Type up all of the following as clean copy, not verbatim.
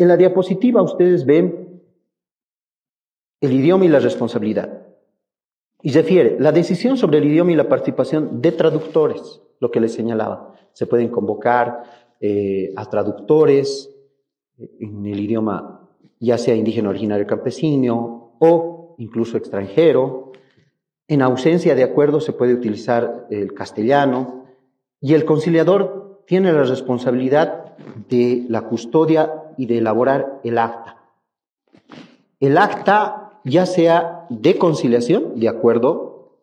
En la diapositiva ustedes ven el idioma y la responsabilidad. Y refiere la decisión sobre el idioma y la participación de traductores, lo que les señalaba. Se pueden convocar a traductores en el idioma ya sea indígena, originario, campesino o incluso extranjero. En ausencia de acuerdo se puede utilizar el castellano y el conciliador tiene la responsabilidad de la custodia y de elaborar el acta. El acta ya sea de conciliación, de acuerdo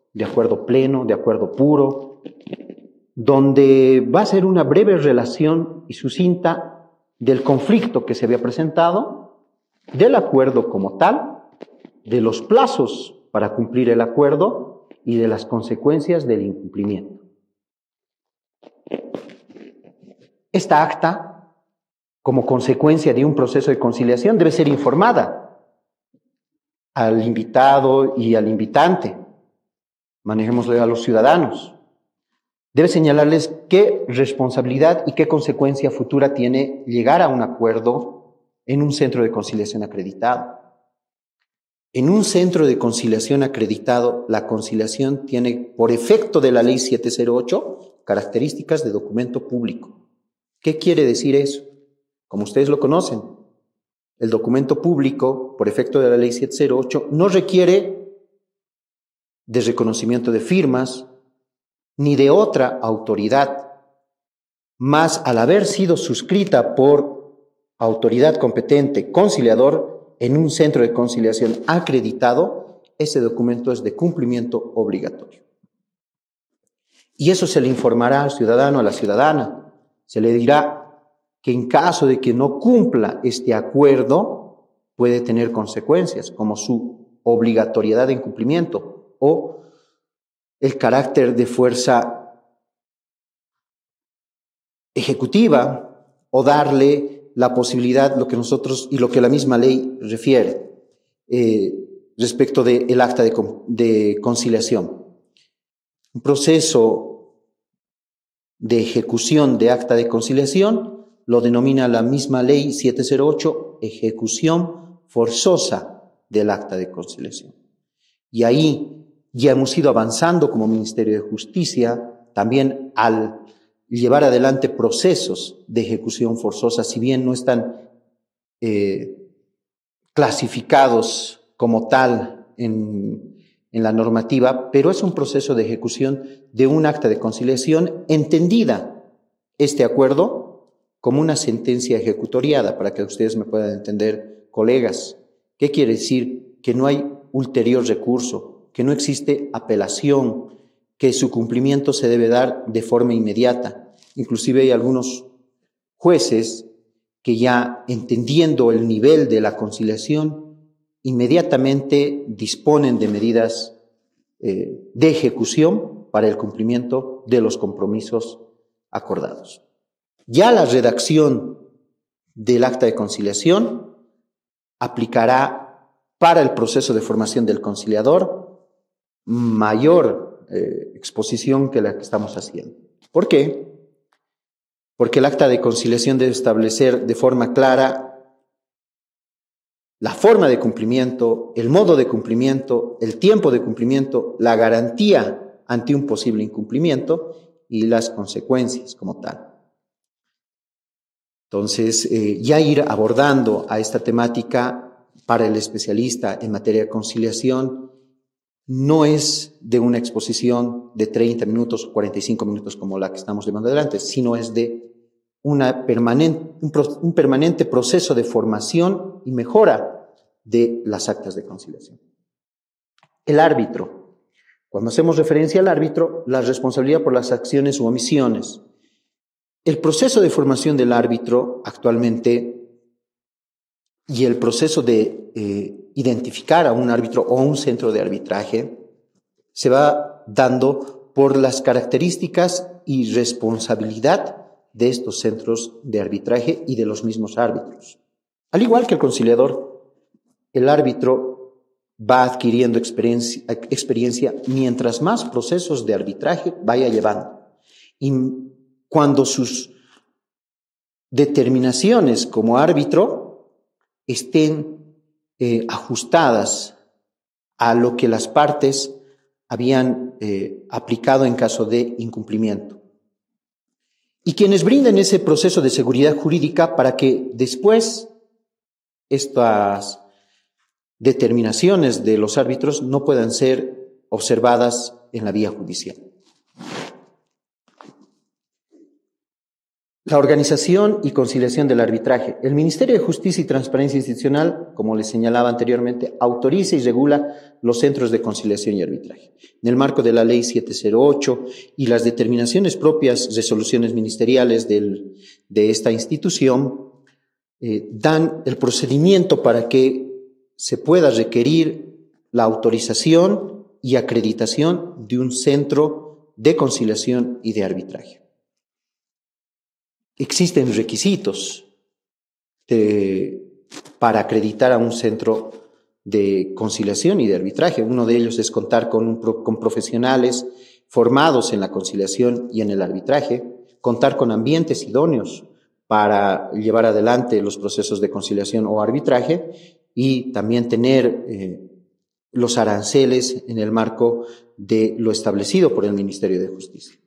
pleno, de acuerdo puro, donde va a ser una breve relación y sucinta del conflicto que se había presentado, del acuerdo como tal, de los plazos para cumplir el acuerdo y de las consecuencias del incumplimiento. Esta acta, como consecuencia de un proceso de conciliación, debe ser informada al invitado y al invitante. Manejémoslo a los ciudadanos. Debe señalarles qué responsabilidad y qué consecuencia futura tiene llegar a un acuerdo en un centro de conciliación acreditado. En un centro de conciliación acreditado, la conciliación tiene, por efecto de la Ley 708, características de documento público. ¿Qué quiere decir eso? Como ustedes lo conocen, el documento público, por efecto de la Ley 708, no requiere de reconocimiento de firmas ni de otra autoridad, mas al haber sido suscrita por autoridad competente conciliador en un centro de conciliación acreditado, ese documento es de cumplimiento obligatorio. Y eso se le informará al ciudadano, a la ciudadana. Se le dirá que en caso de que no cumpla este acuerdo, puede tener consecuencias, como su obligatoriedad de incumplimiento o el carácter de fuerza ejecutiva o darle la posibilidad, lo que nosotros y lo que la misma ley refiere respecto del acta de conciliación. Un proceso de ejecución de acta de conciliación lo denomina la misma ley 708, ejecución forzosa del acta de conciliación. Y ahí ya hemos ido avanzando como Ministerio de Justicia, también al llevar adelante procesos de ejecución forzosa, si bien no están clasificados como tal en la normativa, pero es un proceso de ejecución de un acta de conciliación entendida este acuerdo como una sentencia ejecutoriada, para que ustedes me puedan entender, colegas. ¿Qué quiere decir? Que no hay ulterior recurso, que no existe apelación, que su cumplimiento se debe dar de forma inmediata. Inclusive hay algunos jueces que ya entendiendo el nivel de la conciliación, inmediatamente disponen de medidas de ejecución para el cumplimiento de los compromisos acordados. Ya la redacción del acta de conciliación aplicará para el proceso de formación del conciliador mayor exposición que la que estamos haciendo. ¿Por qué? Porque el acta de conciliación debe establecer de forma clara la forma de cumplimiento, el modo de cumplimiento, el tiempo de cumplimiento, la garantía ante un posible incumplimiento y las consecuencias como tal. Entonces, ya ir abordando a esta temática para el especialista en materia de conciliación no es de una exposición de 30 minutos o 45 minutos como la que estamos llevando adelante, sino es de un permanente proceso de formación y mejora de las actas de conciliación. El árbitro. Cuando hacemos referencia al árbitro, la responsabilidad por las acciones u omisiones. El proceso de formación del árbitro actualmente y el proceso de identificar a un árbitro o un centro de arbitraje se va dando por las características y responsabilidad de estos centros de arbitraje y de los mismos árbitros. Al igual que el conciliador, el árbitro va adquiriendo experiencia mientras más procesos de arbitraje vaya llevando. Y cuando sus determinaciones como árbitro estén ajustadas a lo que las partes habían aplicado en caso de incumplimiento. Y quienes brinden ese proceso de seguridad jurídica para que después estas determinaciones de los árbitros no puedan ser observadas en la vía judicial. La organización y conciliación del arbitraje. El Ministerio de Justicia y Transparencia Institucional, como les señalaba anteriormente, autoriza y regula los centros de conciliación y arbitraje. En el marco de la Ley 708 y las determinaciones propias, resoluciones ministeriales de esta institución, dan el procedimiento para que se pueda requerir la autorización y acreditación de un centro de conciliación y de arbitraje. Existen requisitos para acreditar a un centro de conciliación y de arbitraje. Uno de ellos es contar con profesionales formados en la conciliación y en el arbitraje, contar con ambientes idóneos para llevar adelante los procesos de conciliación o arbitraje y también tener los aranceles en el marco de lo establecido por el Ministerio de Justicia.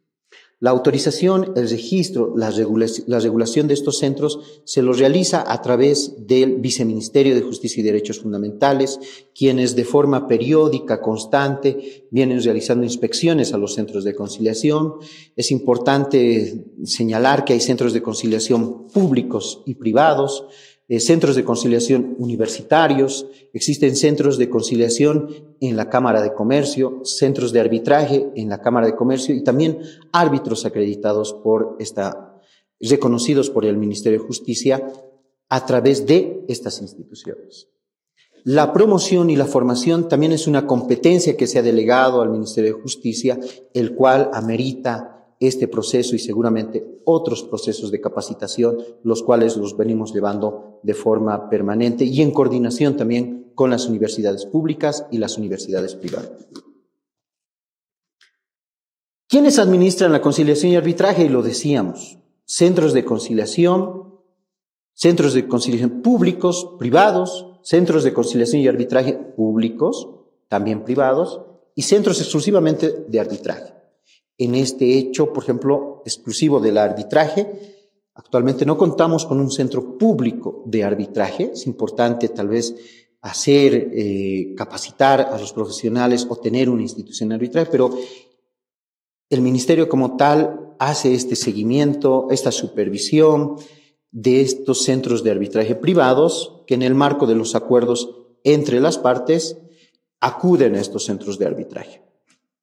La autorización, el registro, la regulación de estos centros se los realiza a través del Viceministerio de Justicia y Derechos Fundamentales, quienes de forma periódica, constante, vienen realizando inspecciones a los centros de conciliación. Es importante señalar que hay centros de conciliación públicos y privados, centros de conciliación universitarios, existen centros de conciliación en la Cámara de Comercio, centros de arbitraje en la Cámara de Comercio y también árbitros acreditados reconocidos por el Ministerio de Justicia a través de estas instituciones. La promoción y la formación también es una competencia que se ha delegado al Ministerio de Justicia, el cual amerita este proceso y seguramente otros procesos de capacitación, los cuales los venimos llevando de forma permanente y en coordinación también con las universidades públicas y las universidades privadas. ¿Quiénes administran la conciliación y arbitraje? Y lo decíamos, centros de conciliación públicos, privados, centros de conciliación y arbitraje públicos, también privados, y centros exclusivamente de arbitraje. En este hecho, por ejemplo, exclusivo del arbitraje, actualmente no contamos con un centro público de arbitraje. Es importante tal vez capacitar a los profesionales o tener una institución de arbitraje, pero el Ministerio como tal hace este seguimiento, esta supervisión de estos centros de arbitraje privados que en el marco de los acuerdos entre las partes acuden a estos centros de arbitraje.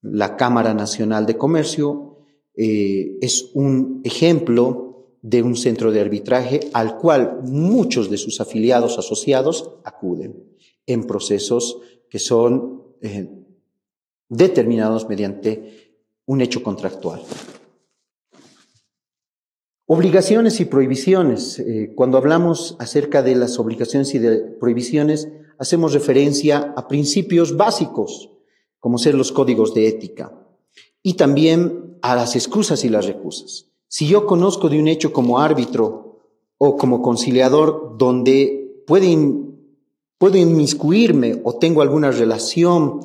La Cámara Nacional de Comercio es un ejemplo de un centro de arbitraje al cual muchos de sus afiliados asociados acuden en procesos que son determinados mediante un hecho contractual. Obligaciones y prohibiciones. Cuando hablamos acerca de las obligaciones y de prohibiciones, hacemos referencia a principios básicos, como ser los códigos de ética, y también a las excusas y las recusas. Si yo conozco de un hecho como árbitro o como conciliador donde puedo inmiscuirme o tengo alguna relación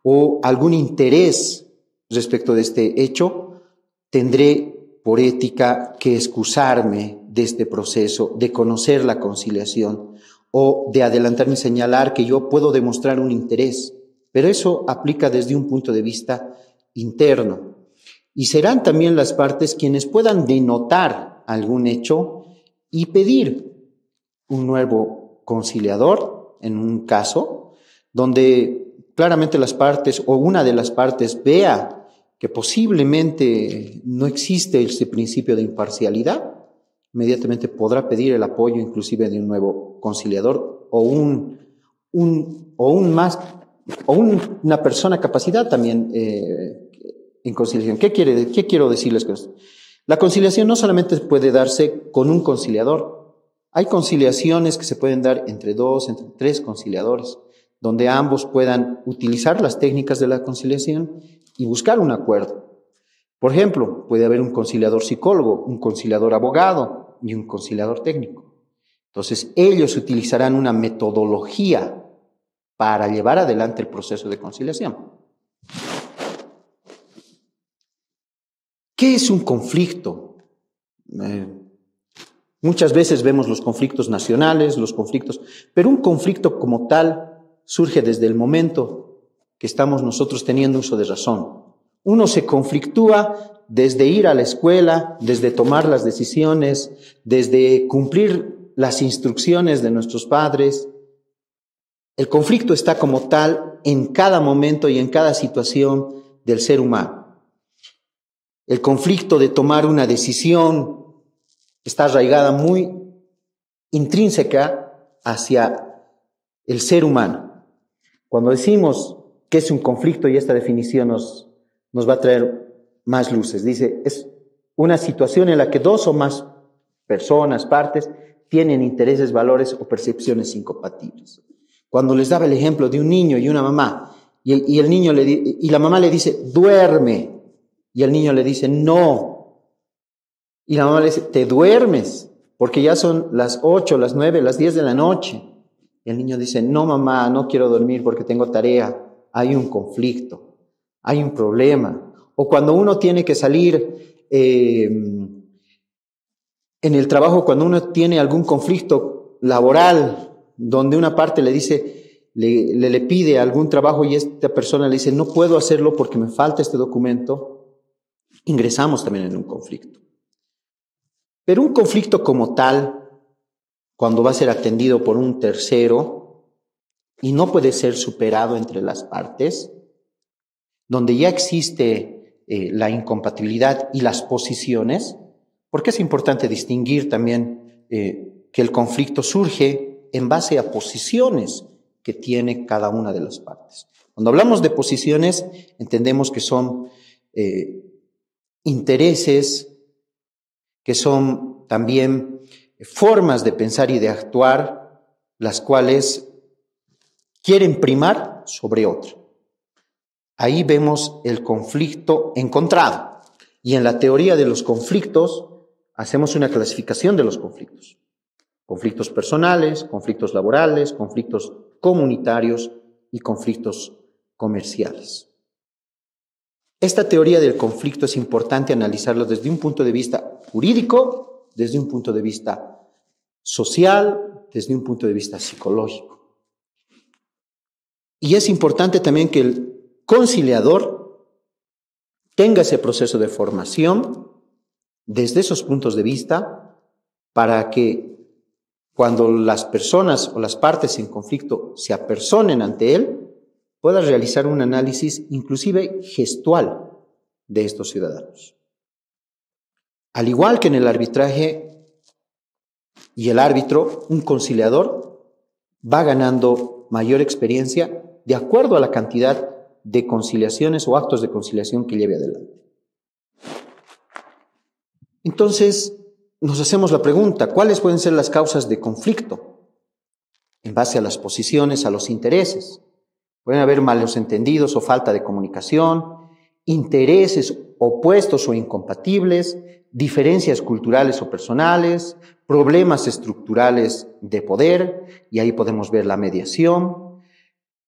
o algún interés respecto de este hecho, tendré por ética que excusarme de este proceso, de conocer la conciliación o de adelantarme y señalar que yo puedo demostrar un interés. Pero eso aplica desde un punto de vista interno. Y serán también las partes quienes puedan denotar algún hecho y pedir un nuevo conciliador en un caso donde claramente las partes o una de las partes vea que posiblemente no existe ese principio de imparcialidad, inmediatamente podrá pedir el apoyo inclusive de un nuevo conciliador o una persona capacitada también en conciliación. ¿Qué quiero decirles con esto? La conciliación no solamente puede darse con un conciliador. Hay conciliaciones que se pueden dar entre 2, entre 3 conciliadores, donde ambos puedan utilizar las técnicas de la conciliación y buscar un acuerdo. Por ejemplo, puede haber un conciliador psicólogo, un conciliador abogado y un conciliador técnico. Entonces, ellos utilizarán una metodología para llevar adelante el proceso de conciliación. ¿Qué es un conflicto? Muchas veces vemos los conflictos nacionales, pero un conflicto como tal surge desde el momento que estamos nosotros teniendo uso de razón. Uno se conflictúa desde ir a la escuela, desde tomar las decisiones, desde cumplir las instrucciones de nuestros padres. El conflicto está como tal en cada momento y en cada situación del ser humano. El conflicto de tomar una decisión está arraigada muy intrínseca hacia el ser humano. Cuando decimos que es un conflicto, y esta definición nos va a traer más luces, dice, es una situación en la que dos o más personas, partes, tienen intereses, valores o percepciones incompatibles. Cuando les daba el ejemplo de un niño y una mamá, y la mamá le dice, duerme, y el niño le dice, no. Y la mamá le dice, te duermes, porque ya son las 8, las 9, las 10 de la noche. Y el niño dice, no mamá, no quiero dormir porque tengo tarea. Hay un conflicto, hay un problema. O cuando uno tiene que salir en el trabajo, cuando uno tiene algún conflicto laboral, donde una parte le dice, le pide algún trabajo y esta persona le dice, no puedo hacerlo porque me falta este documento, ingresamos también en un conflicto. Pero un conflicto como tal, cuando va a ser atendido por un tercero y no puede ser superado entre las partes, donde ya existe la incompatibilidad y las posiciones, porque es importante distinguir también que el conflicto surge en base a posiciones que tiene cada una de las partes. Cuando hablamos de posiciones, entendemos que son intereses, que son también formas de pensar y de actuar, las cuales quieren primar sobre otra. Ahí vemos el conflicto encontrado. Y en la teoría de los conflictos, hacemos una clasificación de los conflictos. Conflictos personales, conflictos laborales, conflictos comunitarios y conflictos comerciales. Esta teoría del conflicto es importante analizarlo desde un punto de vista jurídico, desde un punto de vista social, desde un punto de vista psicológico. Y es importante también que el conciliador tenga ese proceso de formación desde esos puntos de vista para que cuando las personas o las partes en conflicto se apersonen ante él, pueda realizar un análisis inclusive gestual de estos ciudadanos. Al igual que en el arbitraje y el árbitro, un conciliador va ganando mayor experiencia de acuerdo a la cantidad de conciliaciones o actos de conciliación que lleve adelante. Entonces, nos hacemos la pregunta, ¿cuáles pueden ser las causas de conflicto? En base a las posiciones, a los intereses. Pueden haber malos entendidos o falta de comunicación, intereses opuestos o incompatibles, diferencias culturales o personales, problemas estructurales de poder, y ahí podemos ver la mediación,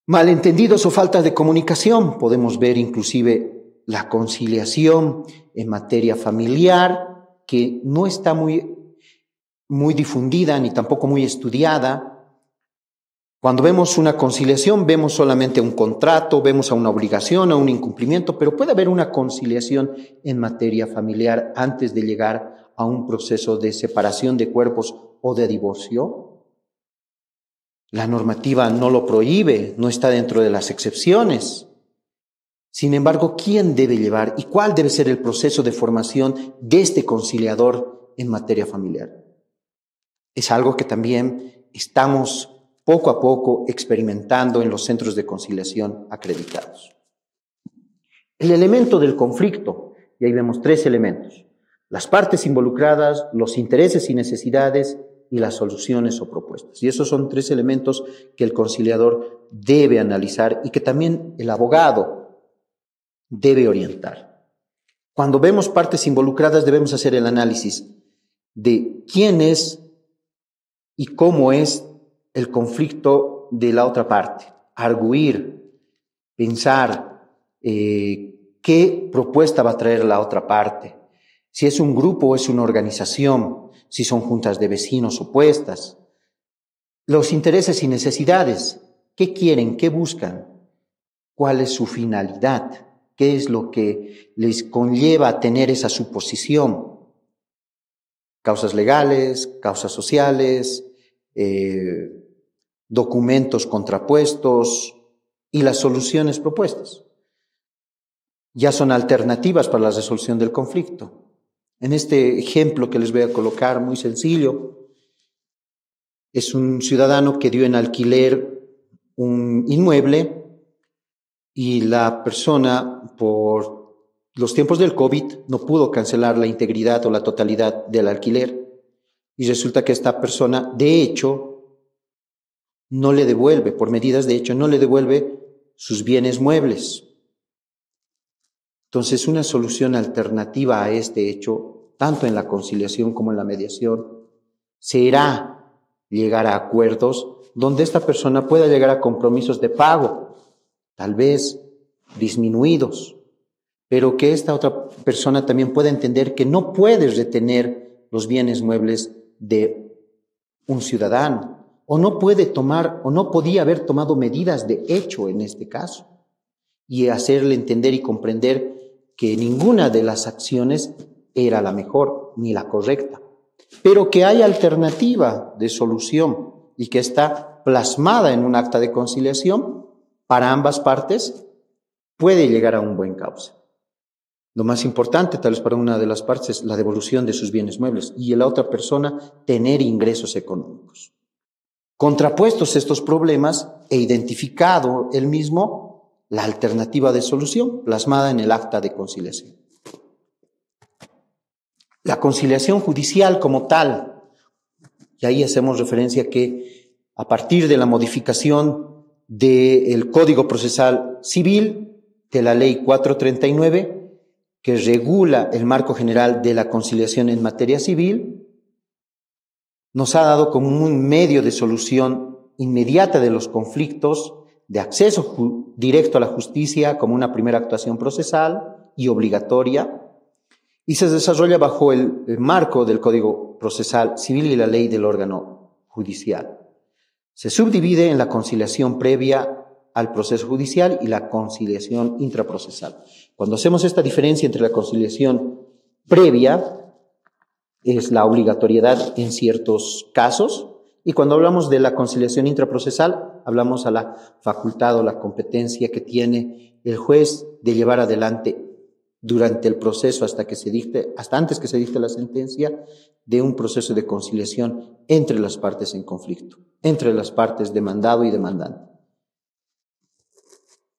malentendidos o falta de comunicación, podemos ver inclusive la conciliación en materia familiar, que no está muy difundida ni tampoco muy estudiada. Cuando vemos una conciliación, vemos solamente un contrato, vemos a una obligación, a un incumplimiento, pero puede haber una conciliación en materia familiar antes de llegar a un proceso de separación de cuerpos o de divorcio. La normativa no lo prohíbe, no está dentro de las excepciones. Sin embargo, ¿quién debe llevar y cuál debe ser el proceso de formación de este conciliador en materia familiar? Es algo que también estamos poco a poco experimentando en los centros de conciliación acreditados. El elemento del conflicto, y ahí vemos 3 elementos: las partes involucradas, los intereses y necesidades y las soluciones o propuestas. Y esos son 3 elementos que el conciliador debe analizar y que también el abogado debe orientar. Cuando vemos partes involucradas, debemos hacer el análisis de quién es y cómo es el conflicto de la otra parte. Arguir, pensar qué propuesta va a traer la otra parte. Si es un grupo o es una organización, si son juntas de vecinos opuestas. Los intereses y necesidades, ¿qué quieren? ¿Qué buscan? ¿Cuál es su finalidad? ¿Qué es lo que les conlleva a tener esa suposición? Causas legales, causas sociales, documentos contrapuestos y las soluciones propuestas. Ya son alternativas para la resolución del conflicto. En este ejemplo que les voy a colocar, muy sencillo, es un ciudadano que dio en alquiler un inmueble y la persona, por los tiempos del COVID, no pudo cancelar la integridad o la totalidad del alquiler. Y resulta que esta persona, de hecho, no le devuelve, por medidas de hecho, no le devuelve sus bienes muebles. Entonces, una solución alternativa a este hecho, tanto en la conciliación como en la mediación, será llegar a acuerdos donde esta persona pueda llegar a compromisos de pago, tal vez disminuidos, pero que esta otra persona también pueda entender que no puede retener los bienes muebles de un ciudadano, o no puede tomar, o no podía haber tomado medidas de hecho en este caso, y hacerle entender y comprender que ninguna de las acciones era la mejor ni la correcta, pero que hay alternativa de solución y que está plasmada en un acta de conciliación para ambas partes, puede llegar a un buen cauce. Lo más importante, tal vez para una de las partes, es la devolución de sus bienes muebles y la otra persona tener ingresos económicos. Contrapuestos estos problemas e identificado él mismo la alternativa de solución plasmada en el acta de conciliación. La conciliación judicial como tal, y ahí hacemos referencia que a partir de la modificación del Código Procesal Civil, de la Ley 439, que regula el marco general de la conciliación en materia civil, nos ha dado como un medio de solución inmediata de los conflictos, de acceso directo a la justicia como una primera actuación procesal y obligatoria, y se desarrolla bajo el marco del Código Procesal Civil y la ley del órgano judicial. Se subdivide en la conciliación previa al proceso judicial y la conciliación intraprocesal. Cuando hacemos esta diferencia entre la conciliación previa, es la obligatoriedad en ciertos casos, y cuando hablamos de la conciliación intraprocesal, hablamos a la facultad o la competencia que tiene el juez de llevar adelante durante el proceso hasta antes que se dicte la sentencia, de un proceso de conciliación entre las partes en conflicto, entre las partes demandado y demandante.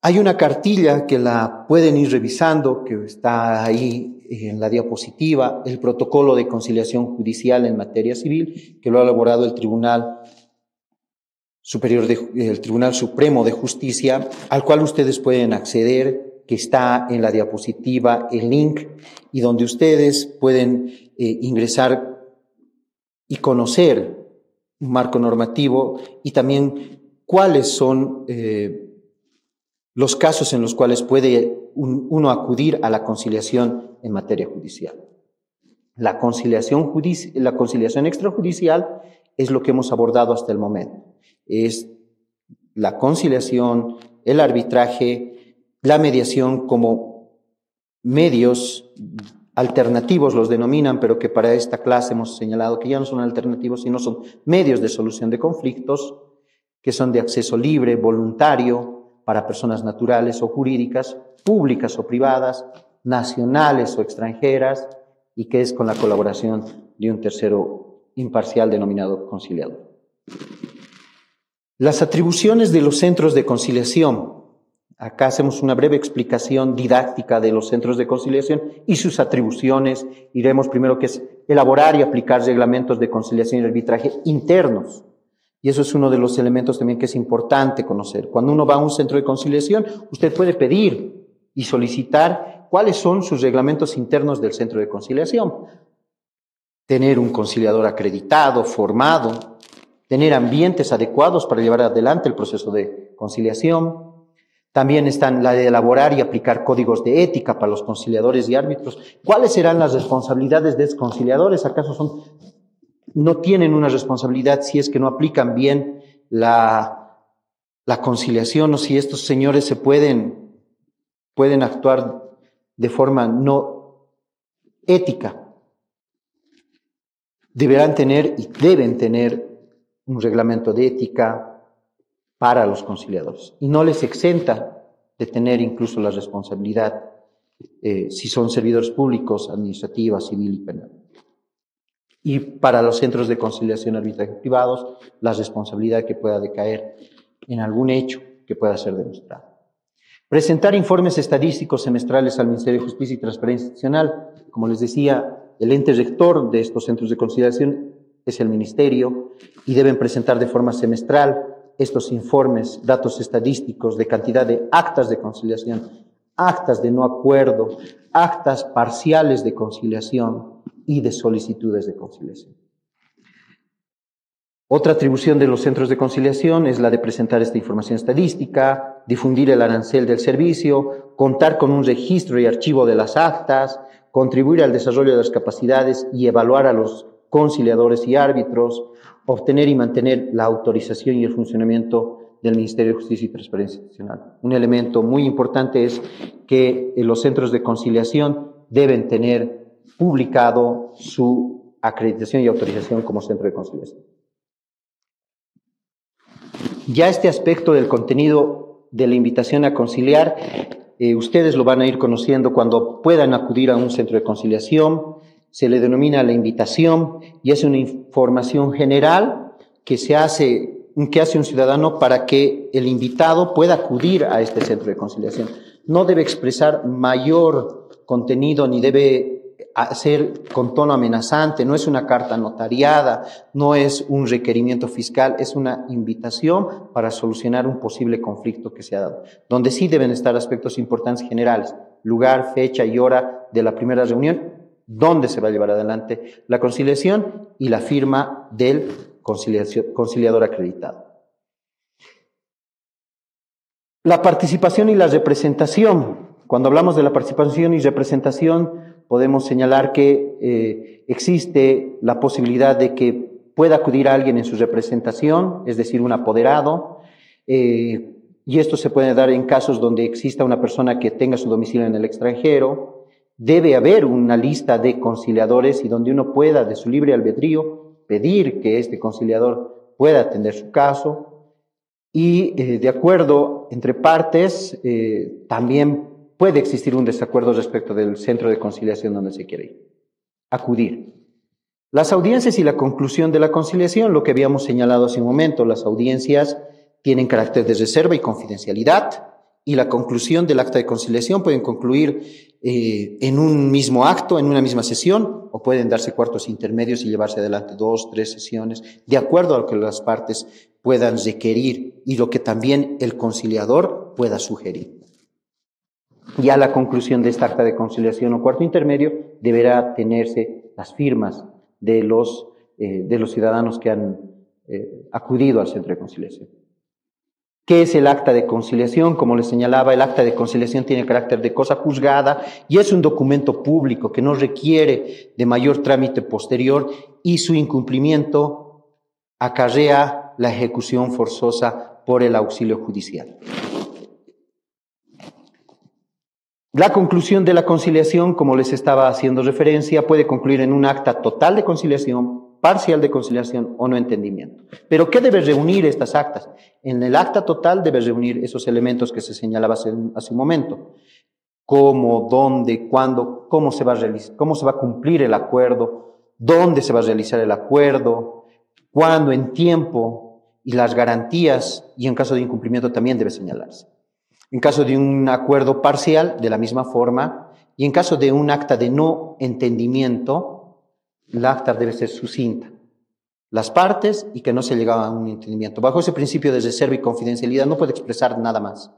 Hay una cartilla que la pueden ir revisando, que está ahí en la diapositiva, el protocolo de conciliación judicial en materia civil, que lo ha elaborado el Tribunal Supremo de Justicia, al cual ustedes pueden acceder, que está en la diapositiva el link, y donde ustedes pueden ingresar y conocer un marco normativo y también cuáles son los casos en los cuales puede uno acudir a la conciliación en materia judicial. La conciliación extrajudicial es lo que hemos abordado hasta el momento. Es la conciliación, el arbitraje, la mediación como medios alternativos los denominan, pero que para esta clase hemos señalado que ya no son alternativos, sino son medios de solución de conflictos, que son de acceso libre, voluntario, para personas naturales o jurídicas, públicas o privadas, nacionales o extranjeras, y que es con la colaboración de un tercero imparcial denominado conciliador. Las atribuciones de los centros de conciliación. Acá hacemos una breve explicación didáctica de los centros de conciliación y sus atribuciones. Iremos primero que es elaborar y aplicar reglamentos de conciliación y arbitraje internos. Y eso es uno de los elementos también que es importante conocer. Cuando uno va a un centro de conciliación, usted puede pedir y solicitar cuáles son sus reglamentos internos del centro de conciliación. Tener un conciliador acreditado, formado, tener ambientes adecuados para llevar adelante el proceso de conciliación. También están la de elaborar y aplicar códigos de ética para los conciliadores y árbitros. ¿Cuáles serán las responsabilidades de los conciliadores? ¿Acaso no tienen una responsabilidad si es que no aplican bien la conciliación, o si estos señores pueden actuar de forma no ética? Deberán tener y deben tener un reglamento de ética para los conciliadores, y no les exenta de tener incluso la responsabilidad si son servidores públicos, administrativa, civil y penal. Y para los centros de conciliación y arbitraje privados, la responsabilidad que pueda decaer en algún hecho que pueda ser demostrado. Presentar informes estadísticos semestrales al Ministerio de Justicia y Transparencia Institucional. Como les decía, el ente rector de estos centros de conciliación es el Ministerio, y deben presentar de forma semestral estos informes, datos estadísticos de cantidad de actas de conciliación, actas de no acuerdo, actas parciales de conciliación y de solicitudes de conciliación. Otra atribución de los centros de conciliación es la de presentar esta información estadística, difundir el arancel del servicio, contar con un registro y archivo de las actas, contribuir al desarrollo de las capacidades y evaluar a los conciliadores y árbitros, obtener y mantener la autorización y el funcionamiento del Ministerio de Justicia y Transparencia Institucional. Un elemento muy importante es que los centros de conciliación deben tener publicado su acreditación y autorización como centro de conciliación. Ya este aspecto del contenido de la invitación a conciliar, ustedes lo van a ir conociendo cuando puedan acudir a un centro de conciliación. Se le denomina la invitación y es una información general que hace un ciudadano para que el invitado pueda acudir a este centro de conciliación. No debe expresar mayor contenido ni debe hacer con tono amenazante, no es una carta notariada, no es un requerimiento fiscal, es una invitación para solucionar un posible conflicto que se ha dado, donde sí deben estar aspectos importantes generales: lugar, fecha y hora de la primera reunión, dónde se va a llevar adelante la conciliación y la firma del conciliador acreditado. La participación y la representación. Cuando hablamos de la participación y representación, podemos señalar que existe la posibilidad de que pueda acudir a alguien en su representación, es decir, un apoderado, y esto se puede dar en casos donde exista una persona que tenga su domicilio en el extranjero. Debe haber una lista de conciliadores y donde uno pueda, de su libre albedrío, pedir que este conciliador pueda atender su caso, y de acuerdo entre partes también puede existir un desacuerdo respecto del centro de conciliación donde se quiere acudir. Las audiencias y la conclusión de la conciliación, lo que habíamos señalado hace un momento, las audiencias tienen carácter de reserva y confidencialidad, y la conclusión del acta de conciliación pueden concluir en un mismo acto, en una misma sesión, o pueden darse cuartos intermedios y llevarse adelante 2, 3 sesiones, de acuerdo a lo que las partes puedan requerir y lo que también el conciliador pueda sugerir. Ya la conclusión de esta acta de conciliación o cuarto intermedio deberá tenerse las firmas de los ciudadanos que han acudido al centro de conciliación. ¿Qué es el acta de conciliación? Como les señalaba, el acta de conciliación tiene carácter de cosa juzgada y es un documento público que no requiere de mayor trámite posterior, y su incumplimiento acarrea la ejecución forzosa por el auxilio judicial. La conclusión de la conciliación, como les estaba haciendo referencia, puede concluir en un acta total de conciliación, parcial de conciliación o no entendimiento. ¿Pero qué debe reunir estas actas? En el acta total debe reunir esos elementos que se señalaba hace un momento: cómo, dónde, cuándo, cómo se va a cumplir el acuerdo, dónde se va a realizar el acuerdo, cuándo en tiempo, y las garantías, y en caso de incumplimiento también debe señalarse. En caso de un acuerdo parcial, de la misma forma, y en caso de un acta de no entendimiento, el acta debe ser sucinta, las partes, y que no se llegaba a un entendimiento. Bajo ese principio de reserva y confidencialidad no puede expresar nada más.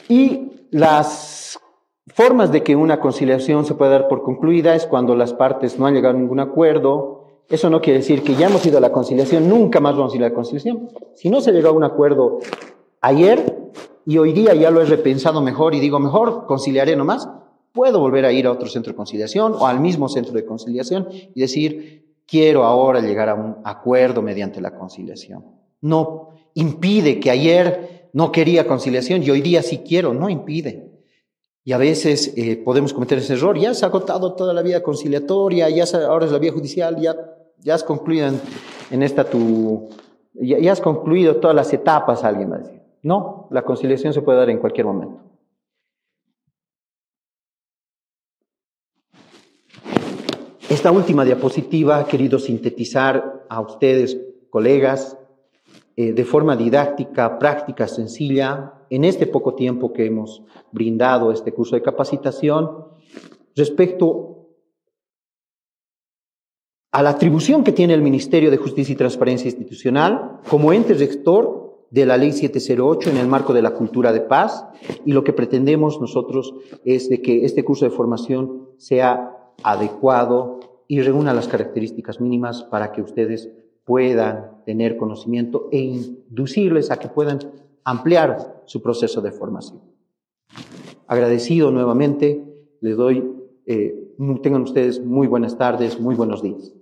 Y las formas de que una conciliación se pueda dar por concluida es cuando las partes no han llegado a ningún acuerdo, Eso no quiere decir que ya hemos ido a la conciliación, nunca más vamos a ir a la conciliación. Si no se llegó a un acuerdo ayer y hoy día ya lo he repensado mejor y digo, mejor conciliaré nomás, puedo volver a ir a otro centro de conciliación o al mismo centro de conciliación y decir, quiero ahora llegar a un acuerdo mediante la conciliación. No impide que ayer no quería conciliación y hoy día sí quiero, no impide. Y a veces podemos cometer ese error. Ya se ha agotado toda la vía conciliatoria, ahora es la vía judicial, ya has concluido en esta ya has concluido todas las etapas, alguien va a decir. No, la conciliación se puede dar en cualquier momento. Esta última diapositiva he querido sintetizar a ustedes, colegas, de forma didáctica, práctica, sencilla, en este poco tiempo que hemos brindado este curso de capacitación, respecto a la atribución que tiene el Ministerio de Justicia y Transparencia Institucional como ente rector de la Ley 708 en el marco de la cultura de paz, y lo que pretendemos nosotros es de que este curso de formación sea adecuado y reúna las características mínimas para que ustedes puedan tener conocimiento e inducirles a que puedan ampliar su proceso de formación. Agradecido nuevamente, les doy, tengan ustedes muy buenas tardes, muy buenos días.